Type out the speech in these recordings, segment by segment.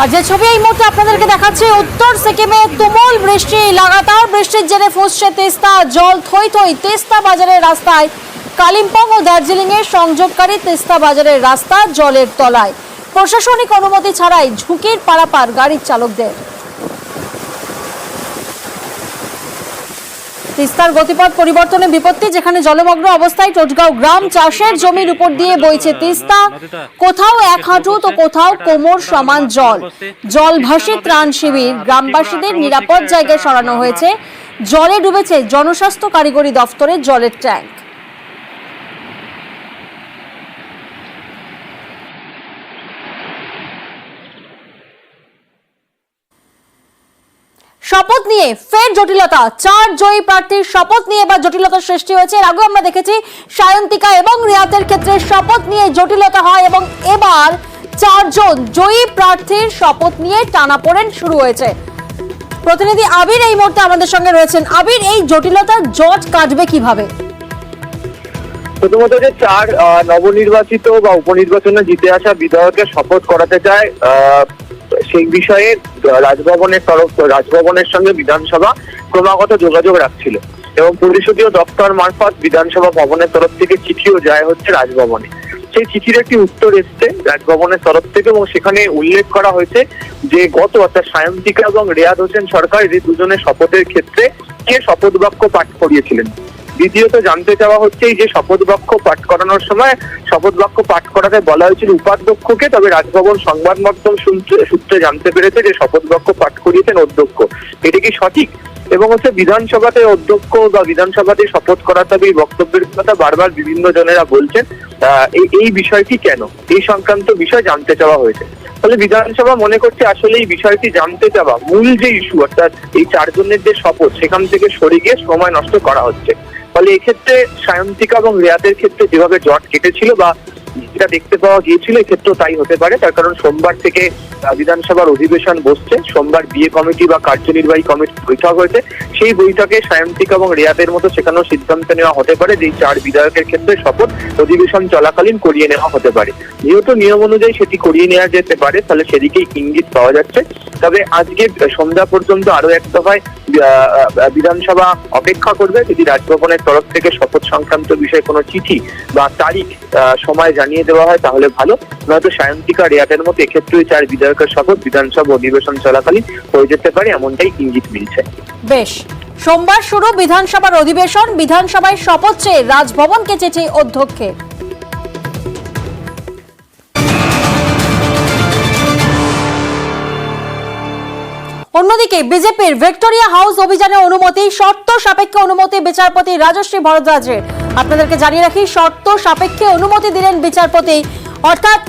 আর যে ছবি এই মুহূর্তে আপনাদেরকে দেখাচ্ছি, উত্তর সিকিমে তুমুল বৃষ্টি, লাগাতার বৃষ্টির জেরে ফুঁসছে তিস্তা, জল থই থই তিস্তা বাজারের রাস্তায়। কালিম্পং ও দার্জিলিং এর সংযোগকারী তিস্তা বাজারের রাস্তা জলের তলায়। প্রশাসনিক অনুমতি ছাড়াই ঝুঁকির পারাপার গাড়ির চালকদের। তিস্তার গতিপথ পরিবর্তনে বিপত্তি, যেখানে জলমগ্ন অবস্থায় টোটগাঁও গ্রাম, চাষের জমির উপর দিয়ে বইছে তিস্তা। কোথাও 1 হাঁটু তো কোথাও কোমর সমান জল। জলভাসী ত্রাণ শিবির, গ্রামবাসীদের নিরাপদ জায়গায় সরানো হয়েছে। জলে ডুবেছে জনস্বাস্থ্য কারিগরি দফতরের জলের ট্যাঙ্ক। শপথ নিয়ে ফের জটিলতা, 4 জয়ী প্রার্থীর শপথ নিয়ে এবার জটিলতার সৃষ্টি হয়েছে। এর আগে আমরা দেখেছি সায়ন্তিকা এবং রিয়াতের ক্ষেত্রে শপথ নিয়ে জটিলতা হয়, এবং এবার 4 জন জয়ী প্রার্থীর শপথ নিয়ে টানাপোড়েন শুরু হয়েছে। প্রতিনিধি আবির এই মুহূর্তে আমাদের সঙ্গে রয়েছেন। আবির, এই জটিলতার জট কাটবে কিভাবে? প্রথমত যে 4 নবনির্বাচিত বা উপনির্বাচনে জিতে আসা বিধায়ককে শপথ করাতে চায়, সেই বিষয়ে রাজভবনের সঙ্গে বিধানসভা ক্রমাগত যোগাযোগ রাখছিল, এবং পরিষদীয় দপ্তর মারফত বিধানসভা ভবনের তরফ থেকে চিঠিও যায় হচ্ছে রাজভবনে। সেই চিঠির একটি উত্তর এসছে রাজভবনের তরফ থেকে, এবং সেখানে উল্লেখ করা হয়েছে যে অর্থাৎ সায়ন্তিকা এবং রেয়াদ হোসেন সরকার, এই দুজনের শপথের ক্ষেত্রে কে শপথ বাক্য পাঠ করিয়েছিলেন। দ্বিতীয়ত জানতে চাওয়া হচ্ছে যে শপথ বাক্য পাঠ করানোর সময় শপথ বাক্য পাঠ করাতে বলা হয়েছিল উপাধ্যক্ষকে, তবে রাজভবন সংবাদ মাধ্যম সূত্রে জানতে পেরেছে যে শপথ বাক্য পাঠ করিয়েছেন অধ্যক্ষ। এটা কি সঠিক? এবং হচ্ছে বিধানসভাতে অধ্যক্ষ বা বিধানসভাতে শপথ করাতে হবে এই বক্তব্যের কথা বারবার বিভিন্ন জনেরা বলছেন। এই বিষয়টি কেন, এই সংক্রান্ত বিষয় জানতে চাওয়া হয়েছে। ফলে বিধানসভা মনে করছে আসলে এই বিষয়টি জানতে চাওয়া, মূল যে ইস্যু অর্থাৎ এই 4 জনের যে শপথ, সেখান থেকে সরে গিয়ে সময় নষ্ট করা হচ্ছে। ফলে এক্ষেত্রে সায়ন্তিকা এবং রিয়াতের ক্ষেত্রে যেভাবে জট কেটেছিল বা যেটা দেখতে পাওয়া গিয়েছিল, এক্ষেত্রেও তাই হতে পারে। তার কারণ সোমবার থেকে বিধানসভার অধিবেশন বসছে, সোমবার বিএ কমিটি বা কার্যনির্বাহী কমিটির বৈঠক হয়েছে। সেই বৈঠকে সায়ন্তিকা এবং রিয়াতের মতো সেখানেও সিদ্ধান্ত নেওয়া হতে পারে যে 4 বিধায়কের ক্ষেত্রে শপথ অধিবেশন চলাকালীন করিয়ে নেওয়া হতে পারে। যেহেতু নিয়ম অনুযায়ী সেটি করিয়ে নেওয়া যেতে পারে, তাহলে সেদিকেই ইঙ্গিত পাওয়া যাচ্ছে। তবে আজকে সন্ধ্যা পর্যন্ত আরো এক দফায় বিধানসভা অপেক্ষা করবে। যদি রাজভবনের তরফ থেকে শপথ সংক্রান্ত বিষয়ে কোনো চিঠি বা তারিখ সময় জানিয়ে দেওয়া হয় তাহলে ভালো, নয়তো সায়ন্তিকা রেয়াতের মতো এক্ষেত্রেই 4 বিধায়কের শপথ বিধানসভা অধিবেশন চলাকালীন হয়ে যেতে পারে, এমনটাই ইঙ্গিত মিলছে। বেশ, সোমবার শুরু বিধানসভার অধিবেশন, বিধানসভায় শপথ চেয়ে রাজভবনকে চিঠি অধ্যক্ষের। অন্যদিকে বিজেপির ভিক্টোরিয়া হাউস অভিযানে অনুমতি, শর্ত সাপেক্ষে অনুমতি বিচারপতি রাজশ্রী ভরদ্বাজের। আপনাদেরকে জানিয়ে রাখি, শর্ত সাপেক্ষে অনুমতি দিলেন বিচারপতি, অর্থাৎ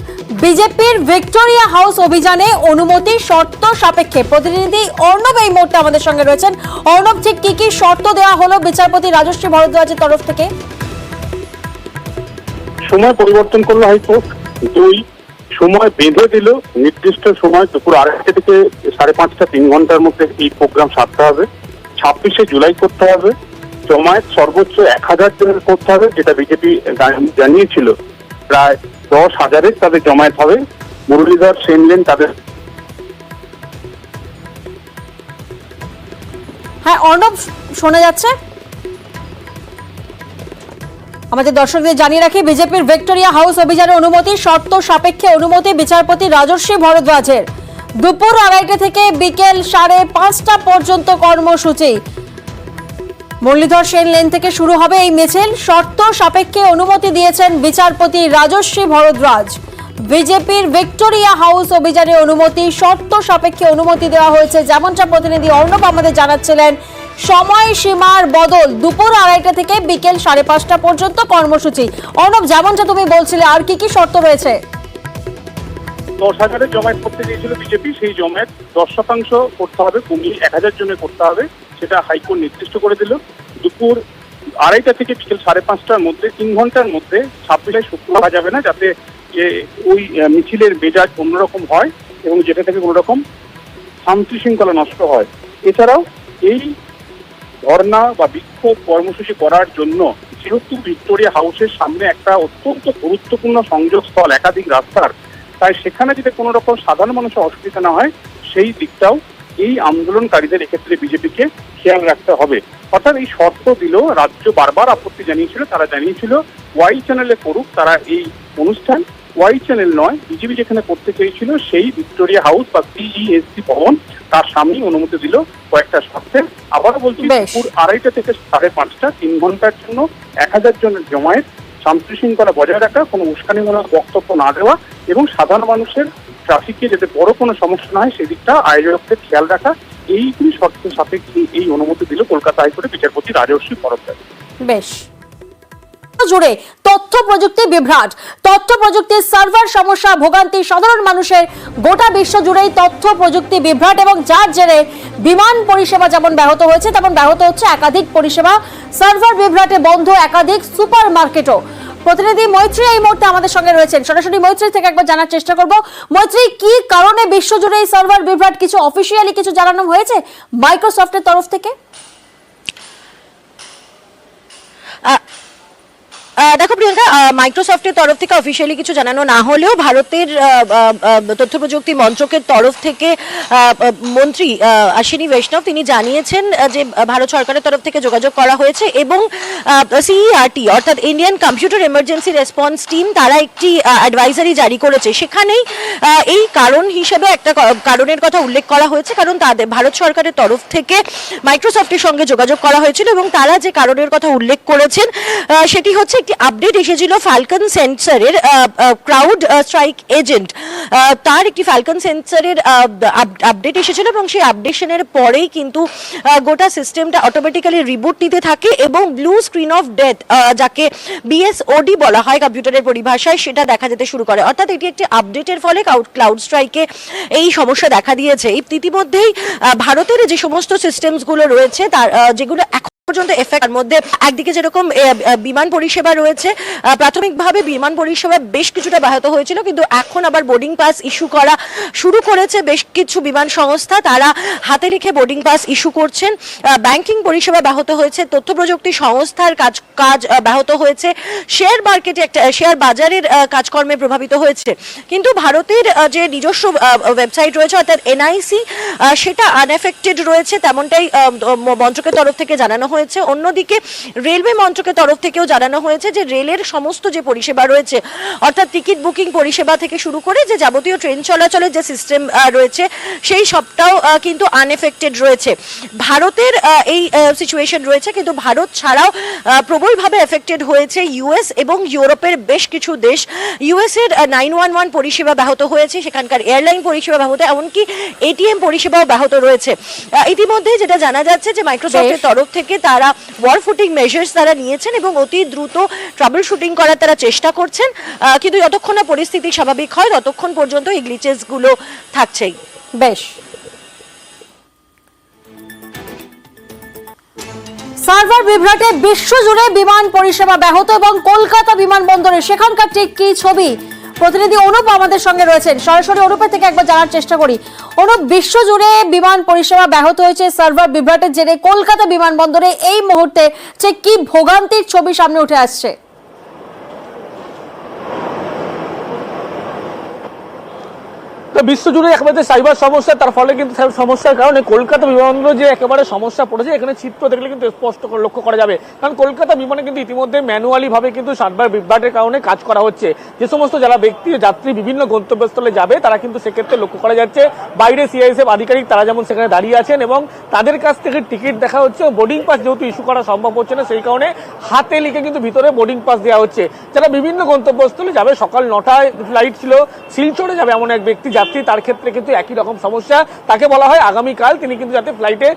বিজেপির ভিক্টোরিয়া হাউস অভিযানে অনুমতি শর্ত সাপেক্ষে। প্রতিনিধি অর্ণব এই মুহূর্তে আমাদের সঙ্গে রয়েছেন। অর্ণব, ঠিক কি কি শর্ত দেওয়া হলো বিচারপতি রাজশ্রী ভরদ্বাজের তরফ থেকে? সময় পরিবর্তন করলো হাইকোর্ট, 2 সময় বেঁধে দিল, নির্দিষ্ট সময় দুপুর 2:30 থেকে 5:30 3 ঘন্টার মধ্যে এই প্রোগ্রাম সারতে হবে। 26শে জুলাই করতে হবে। জমায়েত সর্বোচ্চ 1000 জনের করতে হবে, যেটা বিজেপি জানিয়েছিল প্রায় 10,000-এর তাদের জমায়েত হবে। মুরলীধর সেনলেন তাদের। হ্যাঁ অর্ণব, শোনা যাচ্ছে? আমাদের দর্শকদের জানিয়ে রাখি, বিজেপির ভিক্টোরিয়া হাউস অভিযানে অনুমতি, শর্ত সাপেক্ষে অনুমতি বিচারপতি রাজশ্রী ভরদ্বাজের। দুপুর 2:30 থেকে বিকেল 5:30 পর্যন্ত কর্মসূচি। মুরলীধর সেন লেন থেকে শুরু হবে এই মিছিল। শর্ত সাপেক্ষে অনুমতি দিয়েছেন বিচারপতি রাজশ্রী ভরদ্বাজ। বিজেপির ভিক্টোরিয়া হাউস অভিযানে অনুমতি, শর্ত সাপেক্ষে অনুমতি দেওয়া হয়েছে, যেমনটা প্রতিনিধি অর্ণব আমাদের জানাচ্ছিলেন। সময়সীমার বদল, দুপুর 2:30 থেকে বিকেল 5:30 পর্যন্ত কর্মসূচি। অর্ণব, যেমনটা তুমি বলছিলে, আর কি কি শর্ত রয়েছে? 10,000-এর জমায়েত করতে দিয়েছিল বিজেপি, সেই জমায়েত 10% করতে হবে, কমিয়ে 1000 জনে করতে হবে, সেটা হাইকোর্ট নির্দিষ্ট করে দিল। দুপুর 2:30 থেকে বিকেল 5:30টার মধ্যে 3 ঘন্টার মধ্যে 26শে শুরু করা যাবে না, যাতে ওই মিছিলের মেজাজ অন্যরকম হয় এবং যেটা থেকে কোনো রকম শান্তি শৃঙ্খলা নষ্ট হয়। এছাড়াও এই ধর্ণা বা বিক্ষোভ কর্মসূচি করার জন্য যেহেতু ভিক্টোরিয়া হাউসের সামনে একটা অত্যন্ত গুরুত্বপূর্ণ সংযোগস্থল, একাধিক রাস্তার তাই সেখানে যদি কোনো রকম সাধারণ মানুষের অসুবিধা না হয় সেই দিকটাও এই আন্দোলনকারীদের এক্ষেত্রে বিজেপিকে খেয়াল রাখতে হবে। অর্থাৎ এই শর্ত দিল, রাজ্য বারবার আপত্তি জানিয়েছিল, তারা জানিয়েছিল ওয়াই চ্যানেলে করুক তারা এই অনুষ্ঠান, ওয়াই চ্যানেল নয়, বিজেপি যেখানে করতে চেয়েছিল সেই ভিক্টোরিয়া হাউস বা CESC ভবন তার সামনেই অনুমতি দিল কয়েকটা শর্তে। আবারও বলছি, দুপুর 2:30 থেকে 5:30 3 ঘন্টার জন্য 1000 জনের জমায়েত, শান্তি শৃঙ্খলা বজায় রাখা, কোনো উস্কানিমূলক বক্তব্য না দেওয়া এবং সাধারণ মানুষের ট্রাফিকে যাতে বড় কোনো সমস্যা না হয় সেদিকটা আয়োজকদের খেয়াল রাখা, এইগুলি শর্ত সাপেক্ষে এই অনুমতি দিল কলকাতা হাইকোর্টের বিচারপতি রাজর্ষি ভরদ্বাজ। বেশ, জুড়ে তথ্য প্রযুক্তি বিভ্রাট, তথ্য প্রযুক্তির সার্ভার সমস্যা, ভোগান্তি সাধারণ মানুষের, গোটা বিশ্ব জুড়েই তথ্য প্রযুক্তি বিভ্রাট এবং যার জেরে বিমান পরিষেবা যেমন ব্যাহত হয়েছে তেমন ব্যাহত হচ্ছে একাধিক পরিষেবা। সার্ভার বিভ্রাটে বন্ধ একাধিক সুপার মার্কেটও। প্রতিনিধি মৈত্রী এই মুহূর্তে আমাদের সঙ্গে রয়েছেন, সরাসরি মৈত্রী থেকে একবার জানার চেষ্টা করব। মৈত্রী, কি কারণে বিশ্বজুড়ে এই সার্ভার বিভ্রাট, কিছু অফিসিয়ালি কিছু জানানো হয়েছে মাইক্রোসফটের তরফ থেকে? দেখো প্রিয়াঙ্কা, মাইক্রোসফটের তরফ থেকে অফিসিয়ালি কিছু জানানো না হলেও ভারতের তথ্য প্রযুক্তি মন্ত্রকের তরফ থেকে মন্ত্রী অশ্বিনী বৈষ্ণব তিনি জানিয়েছেন যে ভারত সরকারের তরফ থেকে যোগাযোগ করা হয়েছে এবং CERT অর্থাৎ Indian computer emergency response team তারা একটি অ্যাডভাইজারি জারি করেছে। সেখানেই এই কারণ হিসেবে একটা কারণের কথা উল্লেখ করা হয়েছে, কারণ তাদের ভারত সরকারের তরফ থেকে মাইক্রোসফটের সঙ্গে যোগাযোগ করা হয়েছিল এবং তারা যে কারণের কথা উল্লেখ করেছেন সেটি হচ্ছে একটি আপডেট এসেছিল ফালকন সেন্সরের ক্রাউড স্ট্রাইক এজেন্ট, তার একটি ফালকন সেন্সরের আপডেট এসেছিল এবং সেই আপডেশনের পরেই কিন্তু গোটা সিস্টেমটা অটোমেটিক্যালি রিবুট নিতে থাকে এবং ব্লু স্ক্রিন অফ ডেথ, যাকে BSOD বলা হয় কম্পিউটারের পরিভাষায়, সেটা দেখা যেতে শুরু করে। অর্থাৎ এটি একটি আপডেটের ফলে ক্লাউড স্ট্রাইকে এই সমস্যা দেখা দিয়েছে। ইতিমধ্যেই ভারতের যে সমস্ত সিস্টেমসগুলো রয়েছে তার যেগুলো পর্যন্ত এফেক্টের মধ্যে একদিকে যেরকম বিমান পরিষেবা রয়েছে, প্রাথমিকভাবে বিমান পরিষেবা বেশ কিছুটা ব্যাহত হয়েছিল, কিন্তু এখন আবার বোর্ডিং পাস ইস্যু করা শুরু করেছে বেশ কিছু বিমান সংস্থা, তারা হাতে রেখে বোর্ডিং পাস ইস্যু করছেন। ব্যাংকিং পরিষেবা ব্যাহত হয়েছে, তথ্য প্রযুক্তি সংস্থার কাজ ব্যাহত হয়েছে, শেয়ার মার্কেটে একটা শেয়ার বাজারের কাজকর্মে প্রভাবিত হয়েছে। কিন্তু ভারতের যে নিজস্ব ওয়েবসাইট রয়েছে অর্থাৎ NIC সেটা আনএফেক্টেড রয়েছে, তেমনটাই মন্ত্রকের তরফ থেকে জানানো হয়েছে। অন্যদিকে রেলওয়ে মন্ত্রকের তরফ থেকেও জানানো হয়েছে যে রেলের সমস্ত যে পরিষেবা রয়েছে অর্থাৎ টিকিট বুকিং পরিষেবা থেকে শুরু করে যে যাবতীয় ট্রেন চলাচলের যে সিস্টেম রয়েছে সেই সবটাও কিন্তু আনএফেক্টেড রয়েছে। ভারতের এই সিচুয়েশন রয়েছে, কিন্তু ভারত ছাড়াও প্রবলভাবে এফেক্টেড হয়েছে US এবং ইউরোপের বেশ কিছু দেশ। US এর 911 পরিষেবা ব্যাহত হয়েছে, সেখানকার এয়ারলাইন পরিষেবা ব্যাহত, এমনকি ATM পরিষেবাও ব্যাহত রয়েছে। ইতিমধ্যে যেটা জানা যাচ্ছে যে মাইক্রোসফটের তরফ থেকে তারা ওয়ার ফুটিং মেজার্স তারা নিয়েছেন এবং অতি দ্রুত ট্রাবল শুটিং করার তারা চেষ্টা করছেন, কিন্তু যতক্ষণ না পরিস্থিতি স্বাভাবিক হয় ততক্ষণ পর্যন্ত এই গ্লিচেস গুলো থাকছেই। বেশ, সার্ভার বিভ্রাটে বিশ্বজুড়ে বিমান পরিষেবা ব্যাহত এবং কলকাতা বিমানবন্দরে সেখানকার ঠিক কি ছবি, প্রতিনিধি অনুপ আমাদের সঙ্গে রয়েছেন, সরাসরি অনুপের থেকে একবার জানার চেষ্টা করি। অনুপ, বিশ্বজুড়ে বিমান পরিষেবা ব্যাহত হয়েছে সার্ভার বিভ্রাটের জেরে, কলকাতা বিমানবন্দরে এই মুহূর্তে ঠিক কি ভোগান্তির ছবি সামনে উঠে আসছে? বিশ্বজুড়ে একেবারে সাইবার সমস্যা, তার ফলে কিন্তু সমস্যার কারণে কলকাতা বিমানবন্দর যে একেবারে সমস্যা পড়েছে, এখানে চিত্র দেখলে কিন্তু স্পষ্ট লক্ষ্য করা যাবে। কারণ কলকাতা বিমানে কিন্তু ইতিমধ্যে ম্যানুয়ালি ভাবে কিন্তু সার্ভার বিভ্রাটের কারণে কাজ করা হচ্ছে। যে সমস্ত যারা ব্যক্তি যাত্রী বিভিন্ন গন্তব্যস্থলে যাবে তারা কিন্তু সেক্ষেত্রে লক্ষ্য করা যাচ্ছে বাইরে CISF আধিকারিক তারা যেমন সেখানে দাঁড়িয়ে আছেন এবং তাদের কাছ থেকে টিকিট দেখা হচ্ছে। বোর্ডিং পাস যেহেতু ইস্যু করা সম্ভব হচ্ছে না, সেই কারণে হাতে লিখে কিন্তু ভিতরে বোর্ডিং পাস দেওয়া হচ্ছে। যারা বিভিন্ন গন্তব্যস্থলে যাবে, সকাল 9টায় ফ্লাইট ছিল, শিলচরে যাবে এমন এক ব্যক্তি যাত্রী, তার ক্ষেত্রে কিন্তু একই রকম সমস্যা। তাকে বলা হয় আগামীকাল তিনি কিন্তু যাতে ফ্লাইটে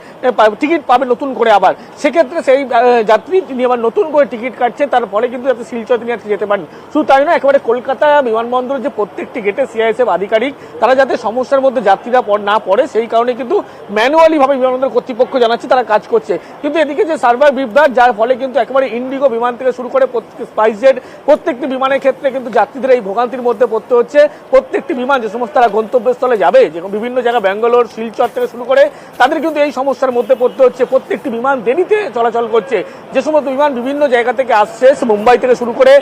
টিকিট পাবে নতুন করে, আবার সেক্ষেত্রে সেই যাত্রী তিনি আবার নতুন করে টিকিট কাটছেন, তার ফলে কিন্তু যাতে শিলচর তিনি আজকে যেতে পারেন। শুধু তাই নয়, একেবারে কলকাতা বিমানবন্দরের যে প্রত্যেকটি গেটে CISF আধিকারিক তারা যাতে সমস্যার মধ্যে যাত্রীরা না পড়ে সেই কারণে কিন্তু ম্যানুয়ালি ভাবে বিমানবন্দর কর্তৃপক্ষ জানাচ্ছে তারা কাজ করছে। কিন্তু এদিকে যে সার্ভার বিভ্রাট, যার ফলে কিন্তু একেবারে ইন্ডিগো বিমান থেকে শুরু করে স্পাইসজেট প্রত্যেকটি বিমানের ক্ষেত্রে কিন্তু যাত্রীদের এই ভোগান্তির মধ্যে পড়তে হচ্ছে। প্রত্যেকটি বিমান যে সমস্ত তারা গন্তব্যস্থলে যাবে, যেরকম বিভিন্ন জায়গা ব্যাঙ্গালোর, শিলচর থেকে শুরু করে তাদের কিন্তু এই সমস্যার মধ্যে পড়তে হচ্ছে। প্রত্যেকটি বিমান দেরিতে চলাচল করছে। যে সমস্ত বিমান বিভিন্ন জায়গা থেকে আসছে, মুম্বাই থেকে শুরু করে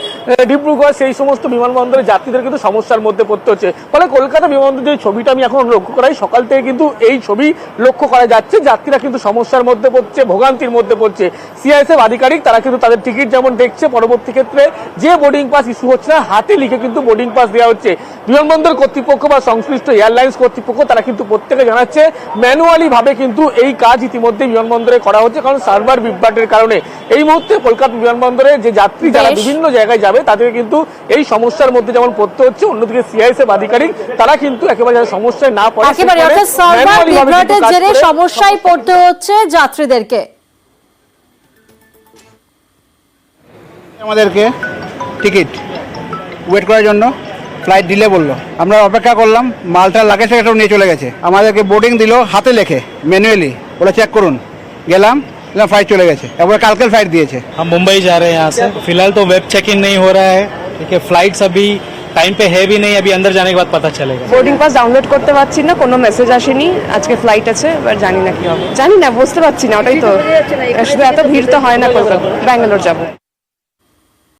ডিব্রুগড়, সেই সমস্ত বিমানবন্দরের যাত্রীদের কিন্তু সমস্যার মধ্যে পড়তে হচ্ছে। ফলে কলকাতা বিমানবন্দরের যে ছবিটা আমি এখন লক্ষ্য করাই, সকাল থেকে কিন্তু এই ছবি লক্ষ্য করা যাচ্ছে। যাত্রীরা কিন্তু সমস্যার মধ্যে পড়ছে, ভোগান্তির মধ্যে পড়ছে। সিআইএসএফ আধিকারিক তারা কিন্তু তাদের টিকিট যেমন দেখছে, পরবর্তী ক্ষেত্রে যে বোর্ডিং পাস ইস্যু হচ্ছে না, হাতে লিখে কিন্তু বোর্ডিং পাস দেওয়া হচ্ছে। বিমানবন্দর কর্তৃপক্ষ বা সংশ্লিষ্ট এয়ারলাইন্স কর্তৃপক্ষ তারা কিন্তু প্রত্যেকে জানাচ্ছে ম্যানুয়ালি ভাবে কিন্তু এই কাজ ইতিমধ্যে বিমানবন্দরে করা হচ্ছে, কারণ সার্ভার বিভ্রাটের কারণে এই মুহূর্তে কলকাতা বিমানবন্দরে যে যাত্রী যারা বিভিন্ন জায়গায় যাবে তাদের কিন্তু এই সমস্যার মধ্যে যেমন পড়তে হচ্ছে, অন্যদিকে সিআইএসএফ আধিকারিক তারা কিন্তু একেবারে সমস্যায় না পড়ে একেবারে অর্থাৎ সার্ভার বিভ্রাটের জেরে সমস্যায় পড়তে হচ্ছে যাত্রীদেরকে। আমাদেরকে টিকিট ওয়েট করার জন্য ফ্লাইট ডিলে বললো, আমরা অপেক্ষা করলাম, মালটা লাগেজ টাগেজটাও নিয়ে চলে গেছে। আমাদেরকে বোর্ডিং দিল হাতে লেখে ম্যানুয়ালি, ওরা চেক করুন, গেলাম फ्लाइट चले गए और कल फ्लाइट दिए थे। हम मुंबई जा रहे हैं यहाँ से। फिलहाल तो वेब चेक इन नहीं हो रहा है, ठीक है। फ्लाइट्स अभी टाइम पे है भी नहीं, अभी अंदर जाने के बाद पता चलेगा। বোর্ডিং পাস ডাউনলোড করতে পারছি না, কোনো মেসেজ আসেনি। আজকে ফ্লাইট আছে, এবার জানি না কি হবে, জানি না, বুঝতে পারছি না। ওটাই তো, শুধু এত ভিড় তো হয় না কলকাতা, ব্যাঙ্গালোর যাবো।